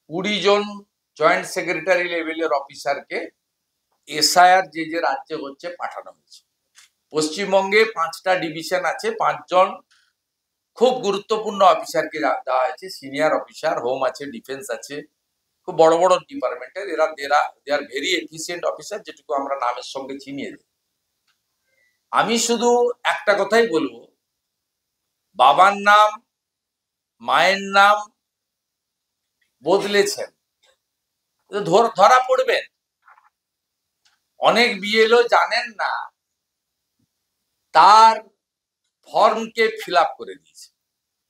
20 জন joint secretary লেভেলের অফিসারকে SIR যে রাজ্যে হচ্ছে পাঠানো হয়েছে। পশ্চিমবঙ্গে 5টা ডিভিশন আছে, 5 জন খুব গুরুত্বপূর্ণ অফিসারকে দেওয়া হয়েছে, সিনিয়র অফিসার, হোম আছে, ডিফেন্স আছে, খুব বড় বড় ডিপার্টমেন্টের। দে আর ভেরি এফিসিয়েন্ট অফিসার, যেটুকু আমরা নামের সঙ্গে চিনিয়ে দিই। আমি শুধু একটা কথাই বলবো, বাবার নাম মায়ের নাম বদলেছেন, ধরা পড়বেন। অনেক বিএলও জানেন না তার ফর্মকে ফিল আপ করে দিয়েছে,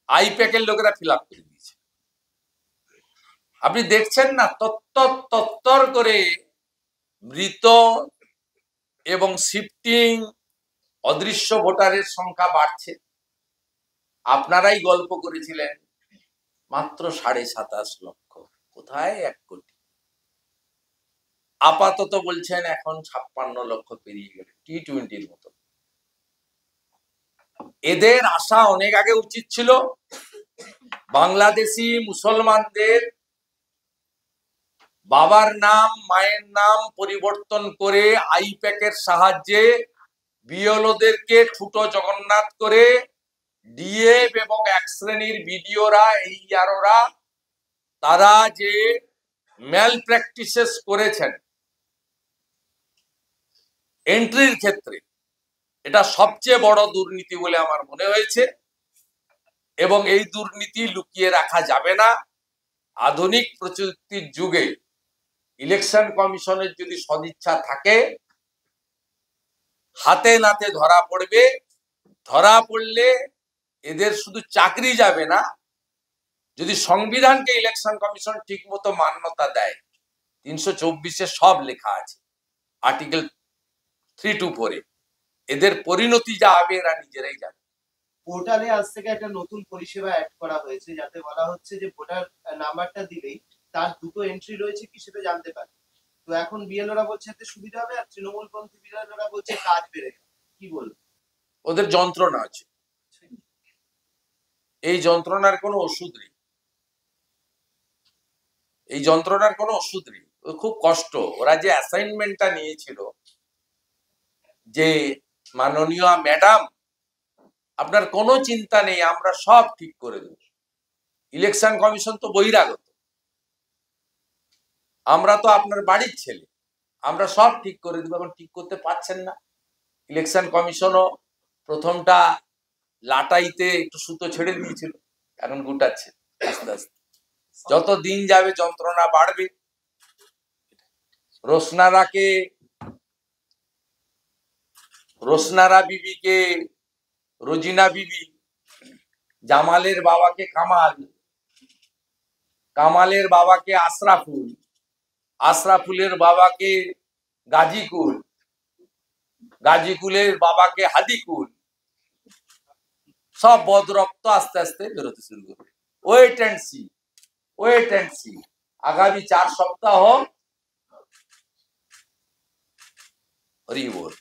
আইপ্যাকের লোকেরা ফিল আপ করে দিয়েছে। আপনি দেখছেন না তত্তর করে মৃত এবং শিফটিং অদৃশ্য ভোটারের সংখ্যা বাড়ছে। আপনারাই গল্প করেছিলেন মাত্র 27.5 লক্ষ, কোথায় 1 কোটি। আপাতত বলছেন এখন 56 লক্ষ পেরিয়ে গেল, T20-র মতো। এদের আশা অনেক আগে উচিত ছিল। বাংলাদেশি মুসলমানদের বাবার নাম মায়ের নাম পরিবর্তন করে আইপ্যাকের সাহায্যে বিএলওদেরকে ঠুটো জগন্নাথ করে ডিএফ এবং 1 শ্রেণীর বিডিওরা, এইআরওরা তারা যে ম্যাল প্র্যাকটিসেস করেছেন এন্ট্রির ক্ষেত্রে, এটা সবচেয়ে বড় দুর্নীতি বলে আমার মনে হয়েছে। এবং এই দুর্নীতি লুকিয়ে রাখা যাবে না। আধুনিক প্রযুক্তির যুগে ইলেকশন কমিশনের যদি সদিচ্ছা থাকে, হাতে নাতে ধরা পড়বে। ধরা পড়লে এদের শুধু চাকরি যাবে না, যদি সংবিধানকে ইলেকশন কমিশন ঠিক মতো মান্যতা দেয়, 324-এ সব লেখা আছে, আর্টিকেল 3 to 4-এ, এদের পরিণতি যা হবে এরা নিজেরাই জানে। পোর্টালে আজ থেকে একটা নতুন পরিষেবা অ্যাড করা হয়েছে, যাতে বলা হচ্ছে যে ভোটার নাম্বারটা দিলেই তার 2টো এন্ট্রি রয়েছে কি সেটা জানতে পারে। তো এখন বিএলওরা বলছে এতে সুবিধা হবে, আর তৃণমূলপন্থী বিএলওরা বলছে কাজ বেড়ে যাবে। কি বলবো? ওদের যন্ত্রণা আছে, এই যন্ত্রণার কোনো ওষুধ নেই, এই যন্ত্রণার কোনো ওষুধ নেই। খুব কষ্ট। ওরা যে অ্যাসাইনমেন্টটা নিয়েছিল যে মাননীয় ম্যাডাম আপনার কোনো চিন্তা নেই, আমরা সব ঠিক করে দেব। ইলেকশন কমিশন তো বহিরাগত, আমরা তো আপনার বাড়ির ছেলে, আমরা সব ঠিক করে দেবো। এখন ঠিক করতে পারছেন না। ইলেকশন কমিশনও প্রথমটা লাটাইতে একটু সুতো ছেড়ে দিয়েছিল, এখন গুটাচ্ছে আস্তে আস্তে। যত দিন যাবে যন্ত্রণা বাড়বে। রোশনারা বিবিকে রোজিনা বিবি, জামালের বাবাকে কামাল, কামালের বাবাকে আশরাফুল, আশরাফুলের বাবাকে গাজীকুল, গাজীকুলের বাবাকে হাদিকুল, সব বদরক্ত আস্তে আস্তে বেরোতে শুরু করবে। Wait and see, wait and see. আগামী 4 সপ্তাহ হরি বল।